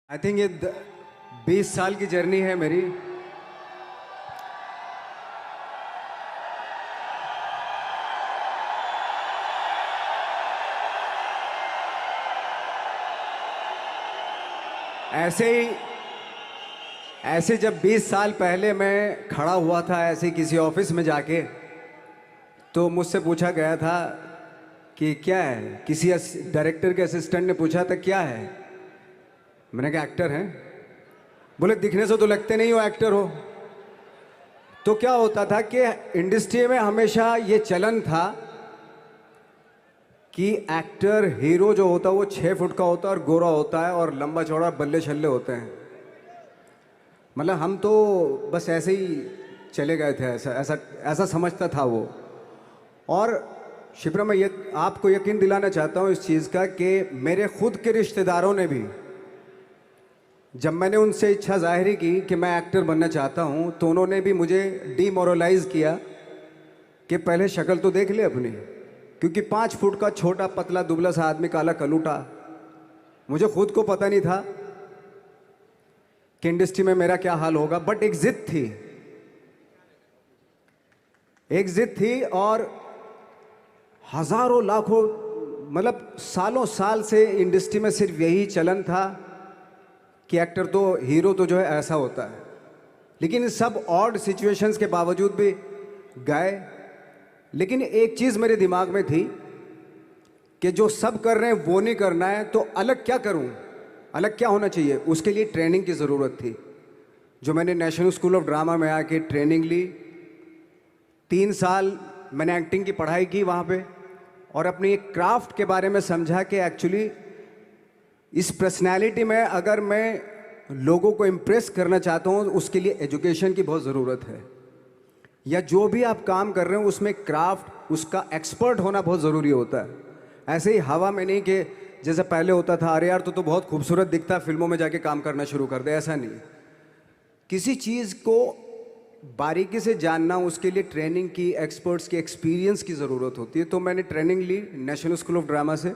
I think ये 20 साल की जर्नी है मेरी। ऐसे जब 20 साल पहले मैं खड़ा हुआ था ऐसे किसी ऑफिस में जाके, तो मुझसे पूछा गया था कि क्या है। किसी डायरेक्टर के असिस्टेंट ने पूछा था क्या है। मैंने कहा एक्टर हैं। बोले दिखने से तो लगते नहीं हो एक्टर हो। तो क्या होता था कि इंडस्ट्री में हमेशा ये चलन था कि एक्टर हीरो जो होता है वो 6 फुट का होता है और गोरा होता है और लंबा चौड़ा बल्ले छल्ले होते हैं। मतलब हम तो बस ऐसे ही चले गए थे, ऐसा ऐसा ऐसा समझता था वो। और शिप्रा, मैं ये आपको यकीन दिलाना चाहता हूँ इस चीज़ का कि मेरे खुद के रिश्तेदारों ने भी, जब मैंने उनसे इच्छा जाहिर की कि मैं एक्टर बनना चाहता हूँ, तो उन्होंने भी मुझे डीमोरलाइज किया कि पहले शक्ल तो देख ले अपनी। क्योंकि 5 फुट का छोटा पतला दुबला सा आदमी, काला कलूटा, मुझे खुद को पता नहीं था कि इंडस्ट्री में मेरा क्या हाल होगा। बट एक जिद थी, और हजारों लाखों, मतलब सालों साल से इंडस्ट्री में सिर्फ यही चलन था कि एक्टर तो, हीरो तो जो है ऐसा होता है। लेकिन इन सब ऑड सिचुएशंस के बावजूद भी गए। लेकिन एक चीज़ मेरे दिमाग में थी कि जो सब कर रहे हैं वो नहीं करना है, तो अलग क्या करूं, अलग क्या होना चाहिए। उसके लिए ट्रेनिंग की ज़रूरत थी, जो मैंने नेशनल स्कूल ऑफ ड्रामा में आके ट्रेनिंग ली। 3 साल मैंने एक्टिंग की पढ़ाई की वहाँ पे, और अपनी एक क्राफ्ट के बारे में समझा कि एक्चुअली इस पर्सनैलिटी में अगर मैं लोगों को इम्प्रेस करना चाहता हूँ, उसके लिए एजुकेशन की बहुत ज़रूरत है। या जो भी आप काम कर रहे हो उसमें क्राफ्ट, उसका एक्सपर्ट होना बहुत ज़रूरी होता है। ऐसे ही हवा में नहीं कि जैसे पहले होता था, अरे यार तो बहुत खूबसूरत दिखता है, फिल्मों में जाके काम करना शुरू कर दे। ऐसा नहीं, किसी चीज़ को बारीकी से जानना, उसके लिए ट्रेनिंग की, एक्सपर्ट्स की, एक्सपीरियंस की ज़रूरत होती है। तो मैंने ट्रेनिंग ली नेशनल स्कूल ऑफ ड्रामा से,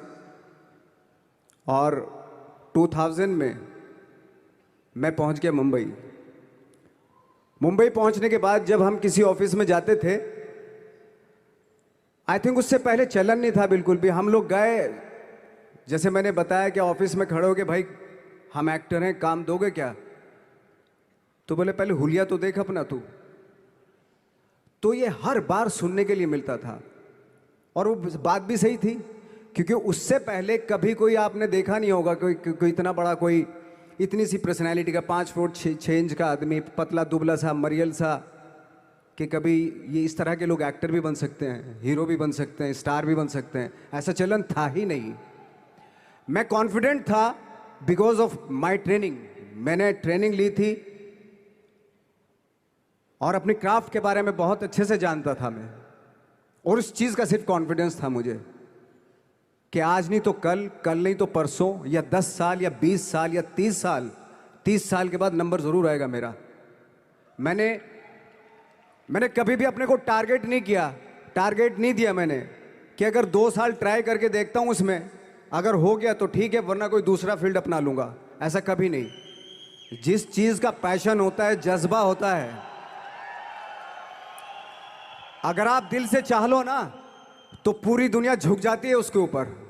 और 2000 में मैं पहुंच गया मुंबई। मुंबई पहुंचने के बाद जब हम किसी ऑफिस में जाते थे, आई थिंक उससे पहले चलन नहीं था बिल्कुल भी। हम लोग गए, जैसे मैंने बताया कि ऑफिस में खड़े हो के, भाई हम एक्टर हैं, काम दोगे क्या। तो बोले पहले हुलिया तो देख अपना तू। तो ये हर बार सुनने के लिए मिलता था, और वो बात भी सही थी, क्योंकि उससे पहले कभी कोई आपने देखा नहीं होगा कोई इतना बड़ा, कोई इतनी सी पर्सनैलिटी का 5 फुट 6 इंच का आदमी, पतला दुबला सा मरियल सा, कि कभी ये इस तरह के लोग एक्टर भी बन सकते हैं, हीरो भी बन सकते हैं, स्टार भी बन सकते हैं। ऐसा चलन था ही नहीं। मैं कॉन्फिडेंट था बिकॉज ऑफ माई ट्रेनिंग। मैंने ट्रेनिंग ली थी और अपनी क्राफ्ट के बारे में बहुत अच्छे से जानता था मैं, और उस चीज़ का सिर्फ कॉन्फिडेंस था मुझे कि आज नहीं तो कल, कल नहीं तो परसों, या 10 साल या 20 साल या 30 साल, 30 साल के बाद नंबर ज़रूर आएगा मेरा। मैंने कभी भी अपने को टारगेट नहीं किया, टारगेट नहीं दिया मैंने कि अगर 2 साल ट्राई करके देखता हूँ, उसमें अगर हो गया तो ठीक है, वरना कोई दूसरा फील्ड अपना लूँगा। ऐसा कभी नहीं। जिस चीज़ का पैशन होता है, जज्बा होता है, अगर आप दिल से चाह लो ना, तो पूरी दुनिया झुक जाती है उसके ऊपर।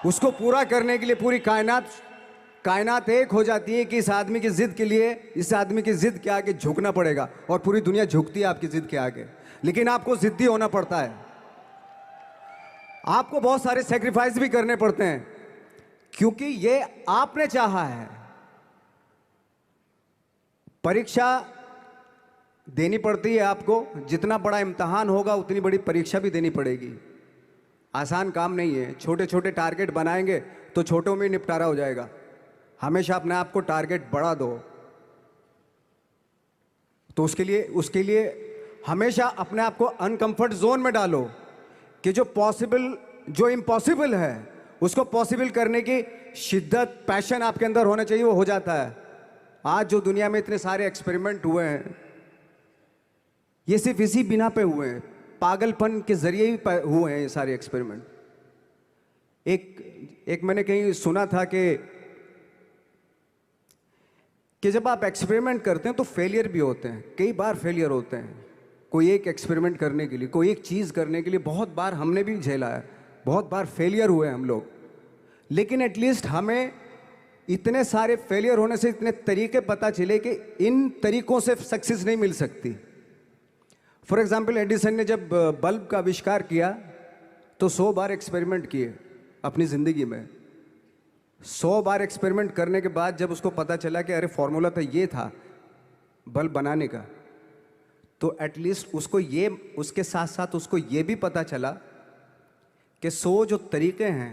उसको पूरा करने के लिए पूरी कायनात एक हो जाती है कि इस आदमी की जिद के लिए, इस आदमी की जिद के आगे झुकना पड़ेगा, और पूरी दुनिया झुकती है आपकी जिद के आगे। लेकिन आपको जिद्दी होना पड़ता है, आपको बहुत सारे सेक्रीफाइस भी करने पड़ते हैं, क्योंकि ये आपने चाहा है। परीक्षा देनी पड़ती है आपको, जितना बड़ा इम्तहान होगा उतनी बड़ी परीक्षा भी देनी पड़ेगी। आसान काम नहीं है। छोटे छोटे टारगेट बनाएंगे तो छोटों में निपटारा हो जाएगा। हमेशा अपने आप को टारगेट बढ़ा दो। तो उसके लिए हमेशा अपने आप को अनकंफर्ट जोन में डालो, कि जो इम्पॉसिबल है उसको पॉसिबल करने की शिद्दत, पैशन आपके अंदर होना चाहिए, वो हो जाता है। आज जो दुनिया में इतने सारे एक्सपेरिमेंट हुए हैं, ये सिर्फ इसी बिना पे हुए हैं, पागलपन के जरिए ही हुए हैं ये सारे एक्सपेरिमेंट। एक एक मैंने कहीं सुना था कि जब आप एक्सपेरिमेंट करते हैं तो फेलियर भी होते हैं, कई बार फेलियर होते हैं। कोई एक एक्सपेरिमेंट करने के लिए, कोई एक चीज़ करने के लिए बहुत बार हमने भी झेला है, बहुत बार फेलियर हुए हम लोग। लेकिन एटलीस्ट हमें इतने सारे फेलियर होने से इतने तरीके पता चले कि इन तरीकों से सक्सेस नहीं मिल सकती। फॉर एग्जाम्पल, एडिसन ने जब बल्ब का आविष्कार किया तो 100 बार एक्सपेरिमेंट किए अपनी ज़िंदगी में। 100 बार एक्सपेरिमेंट करने के बाद जब उसको पता चला कि अरे फॉर्मूला तो ये था बल्ब बनाने का, तो एटलीस्ट उसको ये, उसके साथ साथ उसको ये भी पता चला कि 100 जो तरीके हैं,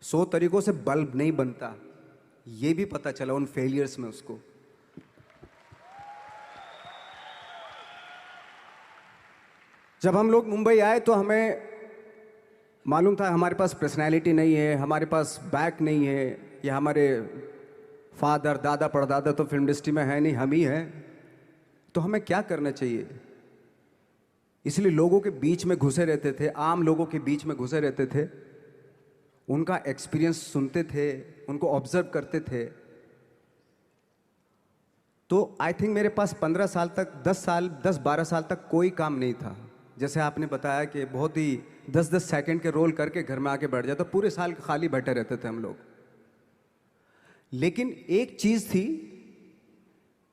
100 तरीकों से बल्ब नहीं बनता, ये भी पता चला उन फेलियर्स में उसको। जब हम लोग मुंबई आए तो हमें मालूम था हमारे पास पर्सनैलिटी नहीं है, हमारे पास बैक नहीं है, या हमारे फादर दादा परदादा तो फिल्म इंडस्ट्री में है नहीं, हम ही हैं, तो हमें क्या करना चाहिए। इसलिए लोगों के बीच में घुसे रहते थे, आम लोगों के बीच में घुसे रहते थे, उनका एक्सपीरियंस सुनते थे, उनको ऑब्जर्व करते थे। तो आई थिंक मेरे पास 15 साल तक, 10-12 साल तक कोई काम नहीं था। जैसे आपने बताया कि बहुत ही 10-10 सेकंड के रोल करके घर में आके बैठ जाता, तो पूरे साल खाली बैठे रहते थे हम लोग। लेकिन एक चीज़ थी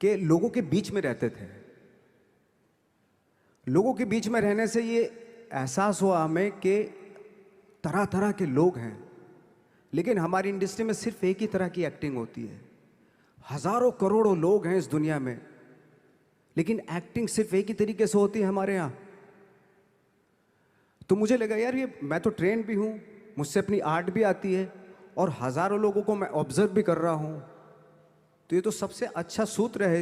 कि लोगों के बीच में रहते थे। लोगों के बीच में रहने से ये एहसास हुआ हमें कि तरह तरह के लोग हैं, लेकिन हमारी इंडस्ट्री में सिर्फ एक ही तरह की एक्टिंग होती है। हजारों करोड़ों लोग हैं इस दुनिया में, लेकिन एक्टिंग सिर्फ एक ही तरीके से होती है हमारे यहाँ। तो मुझे लगा यार, ये मैं तो ट्रेन भी हूँ, मुझसे अपनी आर्ट भी आती है, और हजारों लोगों को मैं ऑब्जर्व भी कर रहा हूँ, तो ये तो सबसे अच्छा सूत्र है।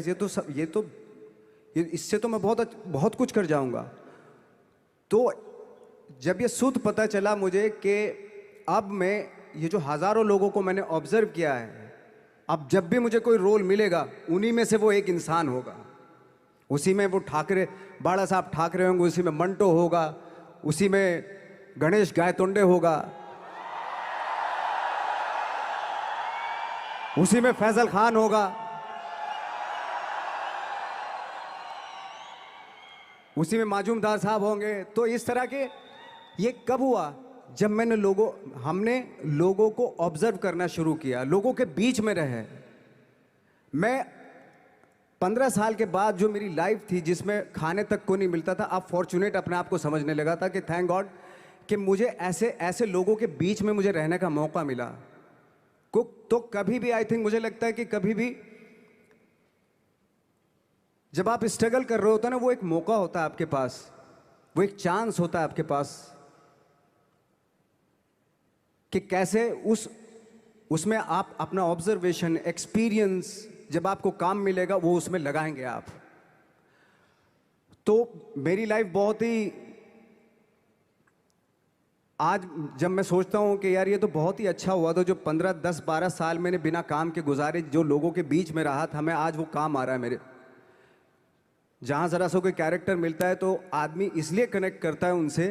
इससे तो मैं बहुत कुछ कर जाऊँगा। तो जब ये सूत्र पता चला मुझे कि अब मैं ये जो हजारों लोगों को मैंने ऑब्जर्व किया है, अब जब भी मुझे कोई रोल मिलेगा उन्हीं में से वो एक इंसान होगा। उसी में वो ठाकरे, बाला साहब ठाकरे होंगे, उसी में मंटो होगा, उसी में गणेश गायतोंडे होगा, उसी में फैजल खान होगा, उसी में माजूमदार साहब होंगे। तो इस तरह के, ये कब हुआ? जब हमने लोगों को ऑब्जर्व करना शुरू किया, लोगों के बीच में रहे। मैं 15 साल के बाद जो मेरी लाइफ थी जिसमें खाने तक को नहीं मिलता था, अब फॉर्चुनेट अपने आप को समझने लगा था कि थैंक गॉड कि मुझे ऐसे लोगों के बीच में मुझे रहने का मौका मिला। तो कभी भी, आई थिंक मुझे लगता है कि कभी भी जब आप स्ट्रगल कर रहे होते हैं ना, वो एक मौका होता है आपके पास, वो एक चांस होता है आपके पास कि कैसे उसमें आप अपना ऑब्जर्वेशन, एक्सपीरियंस, जब आपको काम मिलेगा वो उसमें लगाएंगे आप। तो मेरी लाइफ बहुत ही, आज जब मैं सोचता हूँ कि यार ये तो बहुत ही अच्छा हुआ, तो जो 15, 10, 12 साल मैंने बिना काम के गुजारे, जो लोगों के बीच में रहा था मैं, आज वो काम आ रहा है मेरे। जहाँ ज़रा सा कोई कैरेक्टर मिलता है तो आदमी इसलिए कनेक्ट करता है उनसे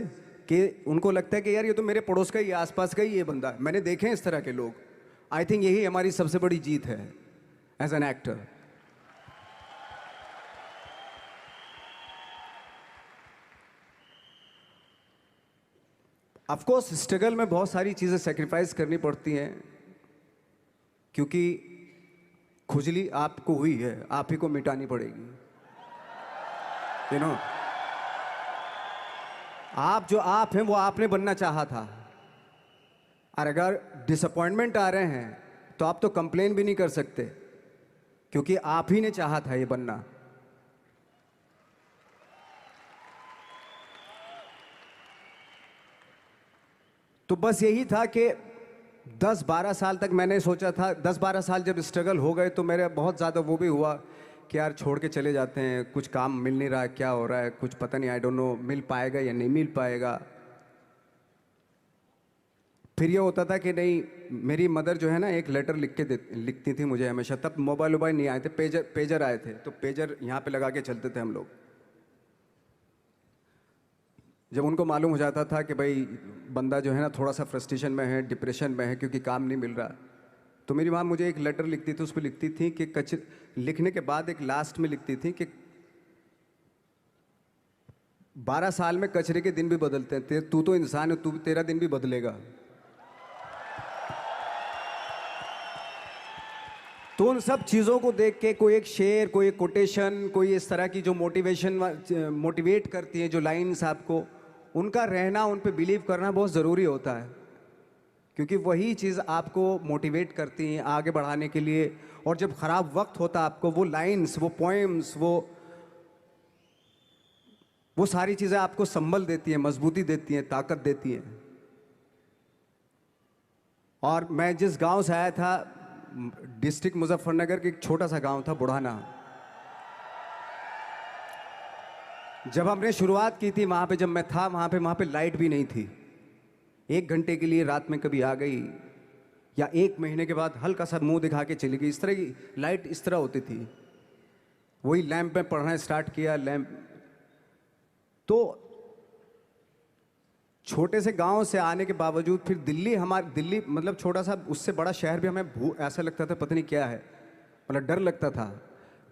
कि उनको लगता है कि यार ये तो मेरे पड़ोस का ही, आसपास का ही ये बंदा है। मैंने देखे हैं इस तरह के लोग। आई थिंक यही हमारी सबसे बड़ी जीत है as an actor. Of course struggle में बहुत सारी चीज़ें सेक्रीफाइस करनी पड़ती हैं, क्योंकि खुजली आपको हुई है, आप ही को मिटानी पड़ेगी। यू नो, आप जो आप हैं वो आपने बनना चाहा था, और अगर डिसअपॉइंटमेंट आ रहे हैं तो आप तो कंप्लेन भी नहीं कर सकते, क्योंकि आप ही ने चाहा था ये बनना। तो बस यही था कि 10-12 साल तक मैंने सोचा था, 10-12 साल जब स्ट्रगल हो गए तो मेरे बहुत ज़्यादा वो भी हुआ कि यार छोड़ के चले जाते हैं, कुछ काम मिल नहीं रहा है, क्या हो रहा है कुछ पता नहीं, आई डोंट नो मिल पाएगा या नहीं मिल पाएगा। फिर ये होता था कि नहीं, मेरी मदर जो है ना एक लेटर लिखती थी मुझे हमेशा। तब मोबाइल नहीं आए थे, पेजर आए थे, तो पेजर यहाँ पे लगा के चलते थे हम लोग। जब उनको मालूम हो जाता था कि भाई बंदा जो है ना थोड़ा सा फ्रस्ट्रेशन में है, डिप्रेशन में है क्योंकि काम नहीं मिल रहा, तो मेरी माँ मुझे एक लेटर लिखती थी, उस पर लिखती थी कि लिखने के बाद एक लास्ट में लिखती थी कि 12 साल में कचरे के दिन भी बदलते हैं, तू तो इंसान है, तेरा दिन भी बदलेगा। तो उन सब चीज़ों को देख के कोई एक शेर, कोई एक कोटेशन, कोई इस तरह की जो मोटिवेट करती है जो लाइंस आपको, उनका रहना, उन पे बिलीव करना बहुत ज़रूरी होता है, क्योंकि वही चीज़ आपको मोटिवेट करती हैं आगे बढ़ाने के लिए। और जब ख़राब वक्त होता है आपको, वो लाइंस, वो पोएम्स, वो सारी चीज़ें आपको संबल देती हैं, मजबूती देती हैं, ताकत देती हैं। और मैं जिस गांव से आया था, डिस्ट्रिक्ट मुजफ्फरनगर के एक छोटा सा गांव था बुढ़ाना। जब हमने शुरुआत की थी वहाँ पे, जब मैं था वहाँ पे लाइट भी नहीं थी। 1 घंटे के लिए रात में कभी आ गई, या 1 महीने के बाद हल्का सा मुंह दिखा के चली गई। इस तरह की लाइट इस तरह होती थी। वही लैंप में पढ़ना स्टार्ट किया, लैंप। तो छोटे से गांव से आने के बावजूद फिर दिल्ली मतलब छोटा सा, उससे बड़ा शहर भी हमें ऐसा लगता था पता नहीं क्या है, मतलब डर लगता था।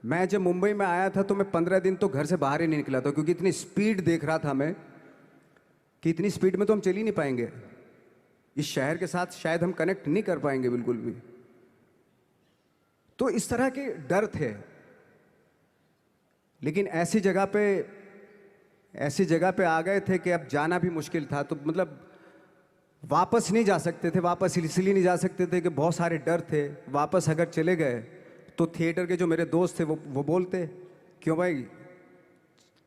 मैं जब मुंबई में आया था तो मैं 15 दिन तो घर से बाहर ही नहीं निकला था, क्योंकि इतनी स्पीड देख रहा था मैं कि इतनी स्पीड में तो हम चल ही नहीं पाएंगे, इस शहर के साथ शायद हम कनेक्ट नहीं कर पाएंगे बिल्कुल भी। तो इस तरह के डर थे। लेकिन ऐसी जगह पे आ गए थे कि अब जाना भी मुश्किल था। तो मतलब वापस नहीं जा सकते थे। वापस इसलिए नहीं जा सकते थे कि बहुत सारे डर थे। वापस अगर चले गए तो थिएटर के जो मेरे दोस्त थे वो बोलते, क्यों भाई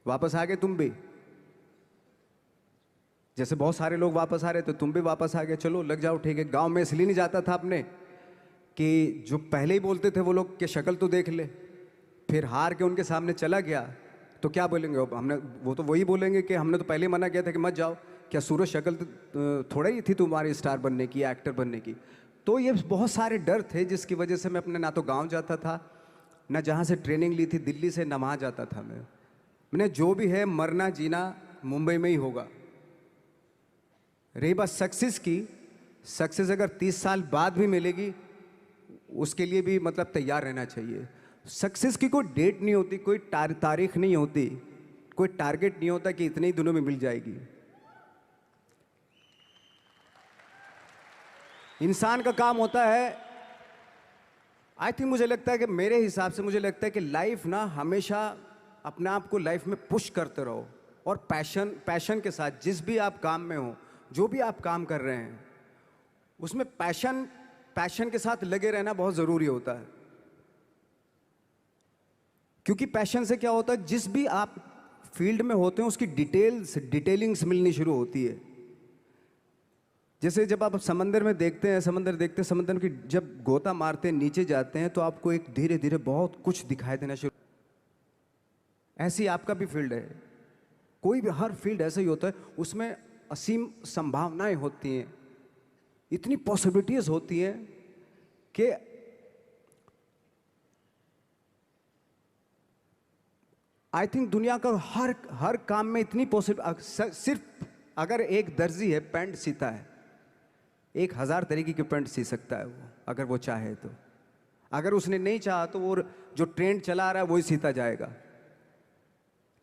वापस आ गए तुम भी, जैसे बहुत सारे लोग वापस आ रहे, तो तुम भी वापस आ गए, चलो लग जाओ, ठीक है। गांव में इसलिए नहीं जाता था अपने कि जो पहले ही बोलते थे वो लोग कि शक्ल तो देख ले, फिर हार के उनके सामने चला गया तो क्या बोलेंगे वो तो वही बोलेंगे कि हमने तो पहले मना किया था कि मत जाओ, क्या सूरज शक्ल थोड़ा ही थी तुम्हारी स्टार बनने की, एक्टर बनने की। तो ये बहुत सारे डर थे जिसकी वजह से मैं अपने ना तो गांव जाता था, ना जहाँ से ट्रेनिंग ली थी दिल्ली से, ना वहाँ जाता था। मैंने जो भी है मरना जीना मुंबई में ही होगा। रही बात सक्सेस की, सक्सेस अगर 30 साल बाद भी मिलेगी उसके लिए भी मतलब तैयार रहना चाहिए। सक्सेस की कोई डेट नहीं होती, कोई तारीख नहीं होती, कोई टारगेट नहीं होता कि इतने ही दिनों में मिल जाएगी। इंसान का काम होता है, आई थिंक मुझे लगता है कि मेरे हिसाब से मुझे लगता है कि लाइफ ना हमेशा अपने आप को लाइफ में पुश करते रहो, और पैशन के साथ जिस भी आप काम में हो, जो भी आप काम कर रहे हैं उसमें पैशन के साथ लगे रहना बहुत ज़रूरी होता है। क्योंकि पैशन से क्या होता है, जिस भी आप फील्ड में होते हैं उसकी डिटेलिंग्स मिलनी शुरू होती है। जैसे जब आप समंदर में देखते हैं, समंदर की जब गोता मारते हैं, नीचे जाते हैं, तो आपको एक धीरे धीरे बहुत कुछ दिखाई देना शुरू। ऐसी आपका भी फील्ड है, कोई भी हर फील्ड ऐसा ही होता है, उसमें असीम संभावनाएं होती हैं, इतनी पॉसिबिलिटीज होती हैं कि आई थिंक दुनिया का हर काम में इतनी सिर्फ अगर एक दर्जी है पैंट सीता है, 1000 तरीके की पैंट सी सकता है वो, अगर वो चाहे तो। अगर उसने नहीं चाहा तो वो जो ट्रेंड चला रहा है वही सीता जाएगा।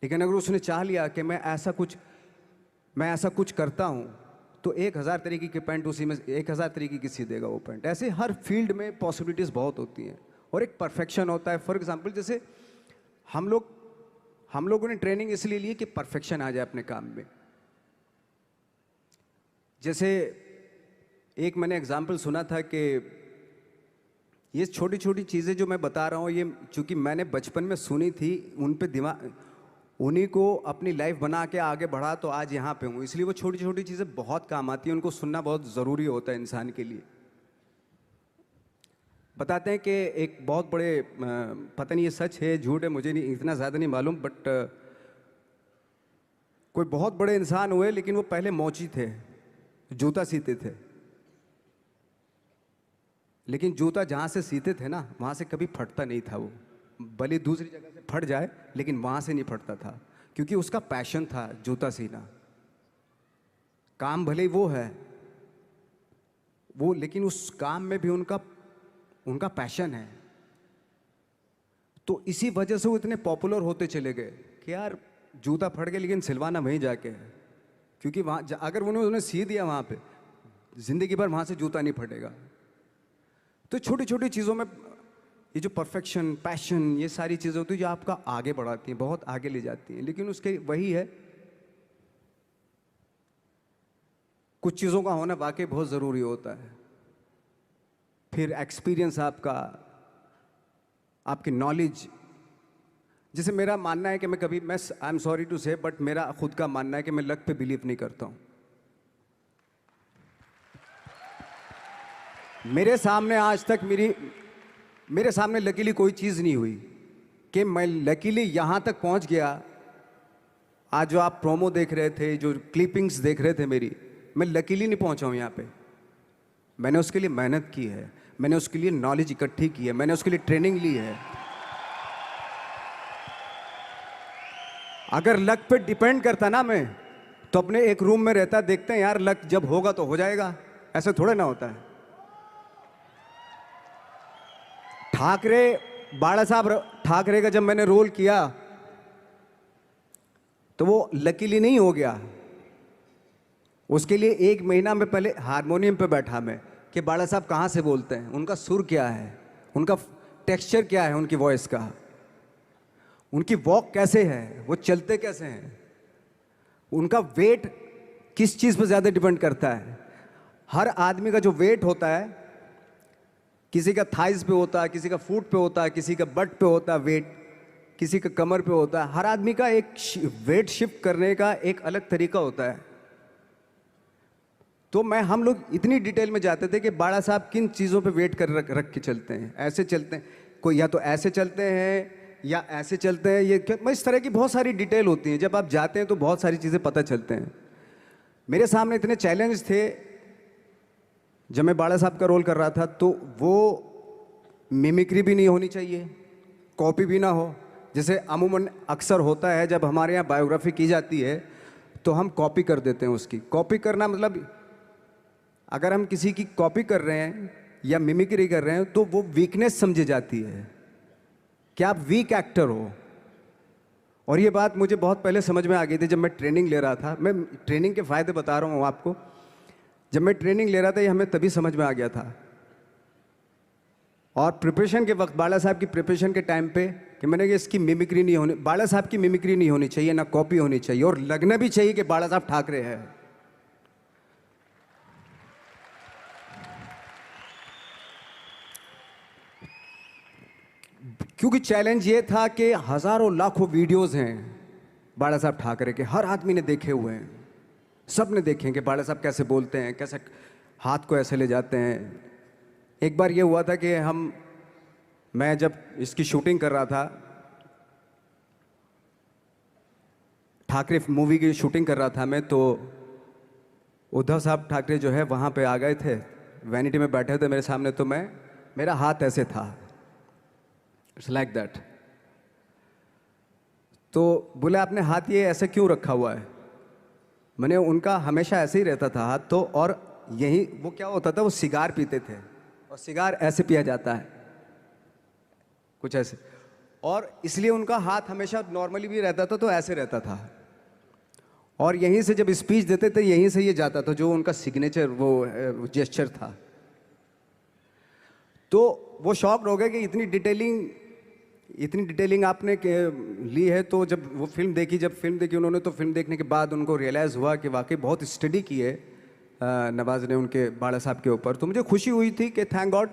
लेकिन अगर उसने चाह लिया कि मैं ऐसा कुछ करता हूँ, तो 1000 तरीके की पैंट उसी में 1000 तरीके की सी देगा वो पैंट। ऐसे हर फील्ड में पॉसिबिलिटीज़ बहुत होती हैं, और एक परफेक्शन होता है। फॉर एग्जांपल जैसे हम लोगों ने ट्रेनिंग इसलिए ली कि परफेक्शन आ जाए अपने काम में। जैसे एक मैंने एग्जांपल सुना था कि ये छोटी छोटी चीज़ें जो मैं बता रहा हूँ, ये चूँकि मैंने बचपन में सुनी थी, उन पे उन्हीं को अपनी लाइफ बना के आगे बढ़ा तो आज यहाँ पे हूँ। इसलिए वो छोटी छोटी चीज़ें बहुत काम आती हैं, उनको सुनना बहुत ज़रूरी होता है इंसान के लिए। बताते हैं कि एक बहुत बड़े, पता नहीं ये सच है झूठ है, मुझे नहीं इतना ज़्यादा नहीं मालूम, बट कोई बहुत बड़े इंसान हुए, लेकिन वो पहले मोची थे, जूता सीते थे। लेकिन जूता जहाँ से सीते थे ना, वहाँ से कभी फटता नहीं था वो, भले दूसरी जगह से फट जाए लेकिन वहाँ से नहीं फटता था, क्योंकि उसका पैशन था जूता सीना। काम भले ही वो है वो, लेकिन उस काम में भी उनका उनका पैशन है। तो इसी वजह से वो इतने पॉपुलर होते चले गए कि यार जूता फट गया लेकिन सिलवाना वहीं जाके है, क्योंकि वहाँ अगर उन्होंने सी दिया वहाँ पे, जिंदगी भर वहाँ से जूता नहीं फटेगा। तो छोटी छोटी चीज़ों में ये जो परफेक्शन, पैशन, ये सारी चीज़ें होती है जो आपका आगे बढ़ाती हैं, बहुत आगे ले जाती हैं। लेकिन उसके वही है, कुछ चीज़ों का होना वाकई बहुत ज़रूरी होता है। फिर एक्सपीरियंस आपका, आपकी नॉलेज। जैसे मेरा मानना है कि मैं आई एम सॉरी टू से, बट मेरा खुद का मानना है कि मैं लक पे बिलीव नहीं करता हूँ। मेरे सामने आज तक मेरे सामने लकीली कोई चीज़ नहीं हुई कि मैं लकीली यहाँ तक पहुँच गया। आज जो आप प्रोमो देख रहे थे, जो क्लिपिंग्स देख रहे थे मेरी, मैं लकीली नहीं पहुँचा हूँ यहाँ पे। मैंने उसके लिए मेहनत की है, मैंने उसके लिए नॉलेज इकट्ठी की है, मैंने उसके लिए ट्रेनिंग ली है। अगर लक पे डिपेंड करता ना मैं, तो अपने एक रूम में रहता, देखते हैं यार लक जब होगा तो हो जाएगा, ऐसे थोड़े ना होता है। बाला साहब ठाकरे का जब मैंने रोल किया तो वो लकीली नहीं हो गया। उसके लिए 1 महीना में पहले हारमोनियम पे बैठा मैं कि बाला साहब कहाँ से बोलते हैं, उनका सुर क्या है, उनका टेक्सचर क्या है, उनकी वॉइस का, उनकी वॉक कैसे है, वो चलते कैसे हैं, उनका वेट किस चीज़ पर ज़्यादा डिपेंड करता है। हर आदमी का जो वेट होता है, किसी का थाइस पे होता है, किसी का फुट पे होता है, किसी का बट पे होता है वेट, किसी का कमर पे होता है। हर आदमी का एक वेट शिफ्ट करने का एक अलग तरीका होता है। तो हम लोग इतनी डिटेल में जाते थे कि बाड़ा साहब किन चीज़ों पे वेट कर रख के चलते हैं, ऐसे चलते हैं, कोई या तो ऐसे चलते हैं या ऐसे चलते हैं, इस तरह की बहुत सारी डिटेल होती हैं। जब आप जाते हैं तो बहुत सारी चीज़ें पता चलते हैं। मेरे सामने इतने चैलेंज थे जब मैं बाड़ा साहब का रोल कर रहा था, तो वो मिमिक्री भी नहीं होनी चाहिए, कॉपी भी ना हो। जैसे अमूमन अक्सर होता है जब हमारे यहाँ बायोग्राफी की जाती है तो हम कॉपी कर देते हैं उसकी। कॉपी करना मतलब अगर हम किसी की कॉपी कर रहे हैं या मिमिक्री कर रहे हैं तो वो वीकनेस समझी जाती है कि आप वीक एक्टर हो। और ये बात मुझे बहुत पहले समझ में आ गई थी जब मैं ट्रेनिंग ले रहा था। मैं ट्रेनिंग के फ़ायदे बता रहा हूँ आपको। जब मैं ट्रेनिंग ले रहा था ये हमें तभी समझ में आ गया था। और प्रिपरेशन के वक्त, बाला साहब की प्रिपरेशन के टाइम पे, कि मैंने कि इसकी मिमिक्री नहीं होनी, बाला साहब की मिमिक्री नहीं होनी चाहिए, ना कॉपी होनी चाहिए, और लगना भी चाहिए कि बाला साहब ठाकरे हैं। क्योंकि चैलेंज ये था कि हजारों लाखों वीडियोस हैं बाला साहब ठाकरे के, हर आदमी ने देखे हुए हैं, सब ने देखे हैं कि बाला साहब कैसे बोलते हैं, कैसे हाथ को ऐसे ले जाते हैं। एक बार ये हुआ था कि मैं जब इसकी शूटिंग कर रहा था, ठाकरे मूवी की शूटिंग कर रहा था मैं, तो उद्धव साहब ठाकरे जो है वहाँ पे आ गए थे, वैनिटी में बैठे थे मेरे सामने। तो मेरा हाथ ऐसे था, इट्स लाइक दैट। तो बोले आपने हाथ ये ऐसे क्यों रखा हुआ है? मैंने उनका हमेशा ऐसे ही रहता था हाथ। तो और यही वो क्या होता था, वो सिगार पीते थे, और सिगार ऐसे पिया जाता है कुछ ऐसे, और इसलिए उनका हाथ हमेशा नॉर्मली भी रहता था तो ऐसे रहता था। और यहीं से जब स्पीच देते थे यहीं से ये जाता था, जो उनका सिग्नेचर वो जेस्चर था। तो वो शॉक्ड हो गए कि इतनी डिटेलिंग आपने ली है। तो जब फिल्म देखी उन्होंने, तो फिल्म देखने के बाद उनको रियलाइज़ हुआ कि वाकई बहुत स्टडी की है नवाज ने उनके बाड़ा साहब के ऊपर। तो मुझे खुशी हुई थी कि थैंक गॉड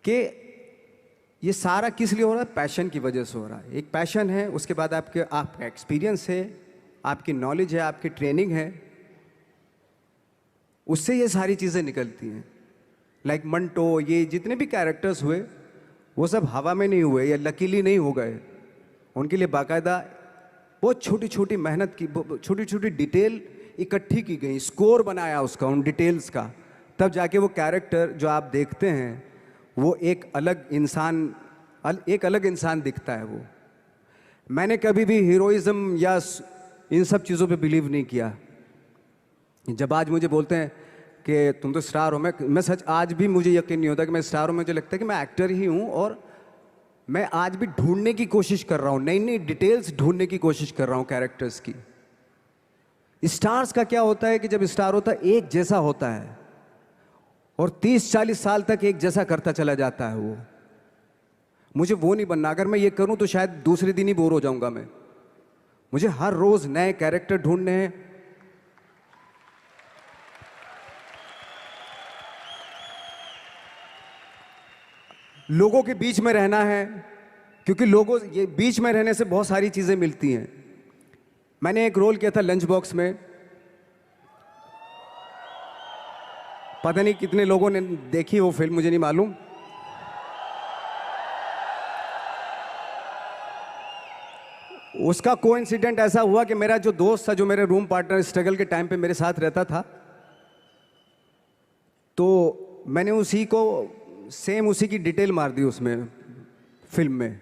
कि ये सारा किस लिए हो रहा है, पैशन की वजह से हो रहा है। एक पैशन है, उसके बाद आपका एक्सपीरियंस है, आपकी नॉलेज है, आपकी ट्रेनिंग है, उससे ये सारी चीज़ें निकलती हैं। लाइक मंटो, ये जितने भी कैरेक्टर्स हुए वो सब हवा में नहीं हुए या लकीली नहीं हो गए। उनके लिए बाकायदा बहुत छोटी छोटी मेहनत की, छोटी छोटी डिटेल इकट्ठी की गई, स्कोर बनाया उसका, उन डिटेल्स का, तब जाके वो कैरेक्टर जो आप देखते हैं वो एक अलग इंसान दिखता है। वो मैंने कभी भी हीरोइज्म या इन सब चीज़ों पे बिलीव नहीं किया। जब आज मुझे बोलते हैं कि तुम तो स्टार हो, मैं सच आज भी मुझे यकीन नहीं होता कि मैं स्टार हूँ। मुझे लगता है कि मैं एक्टर ही हूँ, और मैं आज भी ढूंढने की कोशिश कर रहा हूँ, नई नई डिटेल्स ढूंढने की कोशिश कर रहा हूँ कैरेक्टर्स की। स्टार्स का क्या होता है कि जब स्टार होता है एक जैसा होता है, और 30-40 साल तक एक जैसा करता चला जाता है वो। मुझे वो नहीं बनना। अगर मैं ये करूं तो शायद दूसरे दिन ही बोर हो जाऊंगा मैं। मुझे हर रोज नए कैरेक्टर ढूंढने हैं। लोगों के बीच में रहना है, क्योंकि लोगों ये बीच में रहने से बहुत सारी चीजें मिलती हैं। मैंने एक रोल किया था लंच बॉक्स में, पता नहीं कितने लोगों ने देखी वो फिल्म, मुझे नहीं मालूम। उसका कोइंसिडेंट ऐसा हुआ कि मेरा जो दोस्त था, जो मेरे रूम पार्टनर स्ट्रगल के टाइम पे मेरे साथ रहता था, तो मैंने उसी को सेम उसी की डिटेल मार दी उसमें फिल्म में।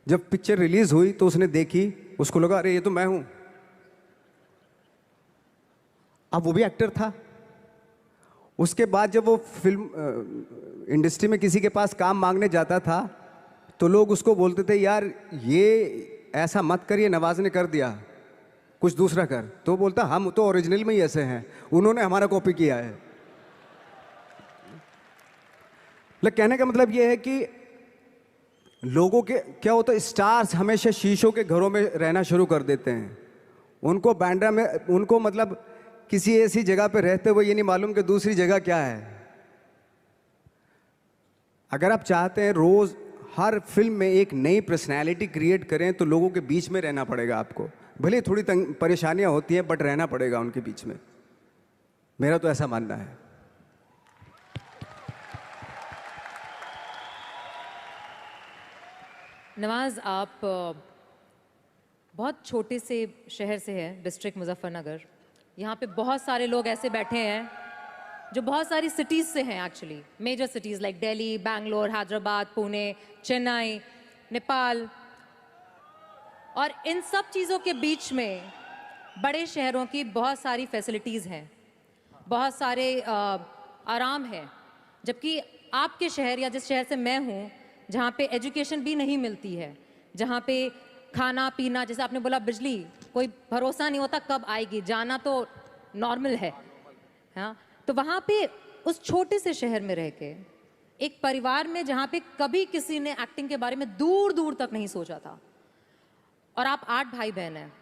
जब पिक्चर रिलीज हुई तो उसने देखी, उसको लगा अरे ये तो मैं हूं। अब वो भी एक्टर था। उसके बाद जब वो फिल्म इंडस्ट्री में किसी के पास काम मांगने जाता था, तो लोग उसको बोलते थे यार ये ऐसा मत कर, ये नवाज ने कर दिया, कुछ दूसरा कर। तो बोलता हम तो ओरिजिनल में ही ऐसे हैं, उन्होंने हमारा कॉपी किया है। लेकिन कहने का मतलब ये है कि लोगों के क्या होता है, स्टार्स हमेशा शीशों के घरों में रहना शुरू कर देते हैं। उनको बांद्रा में, उनको मतलब किसी ऐसी जगह पे रहते हुए ये नहीं मालूम कि दूसरी जगह क्या है। अगर आप चाहते हैं रोज हर फिल्म में एक नई पर्सनैलिटी क्रिएट करें, तो लोगों के बीच में रहना पड़ेगा आपको। भले थोड़ी परेशानियां होती हैं, बट रहना पड़ेगा उनके बीच में। मेरा तो ऐसा मानना है। नवाज, आप बहुत छोटे से शहर से हैं, डिस्ट्रिक्ट मुजफ्फरनगर। यहाँ पे बहुत सारे लोग ऐसे बैठे हैं जो बहुत सारी सिटीज़ से हैं, actually major cities like Delhi, Bangalore, Hyderabad, Pune, Chennai, Nepal. और इन सब चीज़ों के बीच में बड़े शहरों की बहुत सारी फैसिलिटीज़ हैं, बहुत सारे आराम हैं। जबकि आपके शहर या जिस शहर से मैं हूँ, जहाँ पे एजुकेशन भी नहीं मिलती है, जहाँ पे खाना पीना, जैसे आपने बोला बिजली, कोई भरोसा नहीं होता कब आएगी, जाना तो नॉर्मल है। हाँ, तो वहाँ पे उस छोटे से शहर में रह के एक परिवार में जहाँ पे कभी किसी ने एक्टिंग के बारे में दूर दूर तक नहीं सोचा था, और आप 8 भाई बहन हैं,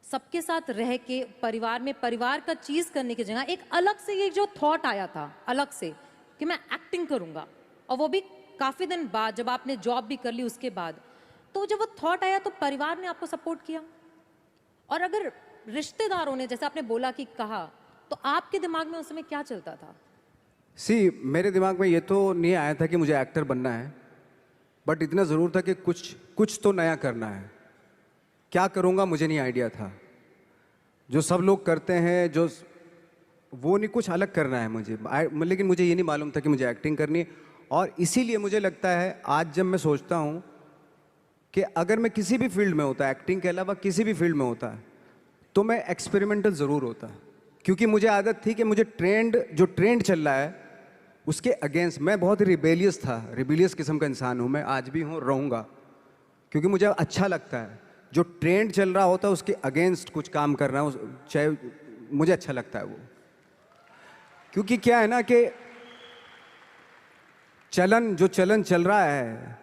सबके साथ रह के परिवार में परिवार का चीज़ करने की जगह एक अलग से ये जो थॉट आया था अलग से कि मैं एक्टिंग करूँगा, और वो भी काफ़ी दिन बाद जब आपने जॉब भी कर ली उसके बाद, तो जब वो थॉट आया तो परिवार ने आपको सपोर्ट किया। और अगर रिश्तेदारों ने, जैसे आपने बोला कि कहा, तो आपके दिमाग में उस समय क्या चलता था? मेरे दिमाग में ये तो नहीं आया था कि मुझे एक्टर बनना है, बट इतना ज़रूर था कि कुछ तो नया करना है। क्या करूँगा मुझे नहीं आइडिया था। जो सब लोग करते हैं जो वो नहीं, कुछ अलग करना है मुझे। लेकिन मुझे ये नहीं मालूम था कि मुझे एक्टिंग करनी है। और इसीलिए मुझे लगता है आज जब मैं सोचता हूँ कि अगर मैं किसी भी फील्ड में होता, एक्टिंग के अलावा किसी भी फील्ड में होता, तो मैं एक्सपेरिमेंटल ज़रूर होता। क्योंकि मुझे आदत थी कि मुझे जो ट्रेंड चल रहा है उसके अगेंस्ट, मैं बहुत ही रिबेलियस था, रिबेलियस किस्म का इंसान हूँ मैं, आज भी हूँ, रहूँगा। क्योंकि मुझे अच्छा लगता है जो ट्रेंड चल रहा होता है उसके अगेंस्ट कुछ काम करना, चाहे मुझे अच्छा लगता है वो। क्योंकि क्या है ना कि जो चलन चल रहा है,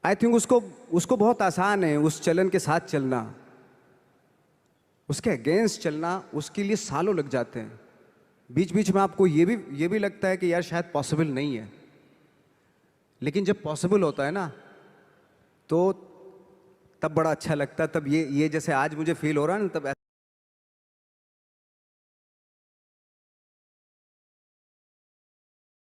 आई थिंक उसको बहुत आसान है उस चलन के साथ चलना। उसके अगेंस्ट चलना, उसके लिए सालों लग जाते हैं। बीच बीच में आपको ये भी लगता है कि यार शायद पॉसिबल नहीं है, लेकिन जब पॉसिबल होता है ना, तो तब बड़ा अच्छा लगता है। तब ये जैसे आज मुझे फील हो रहा है ना, तब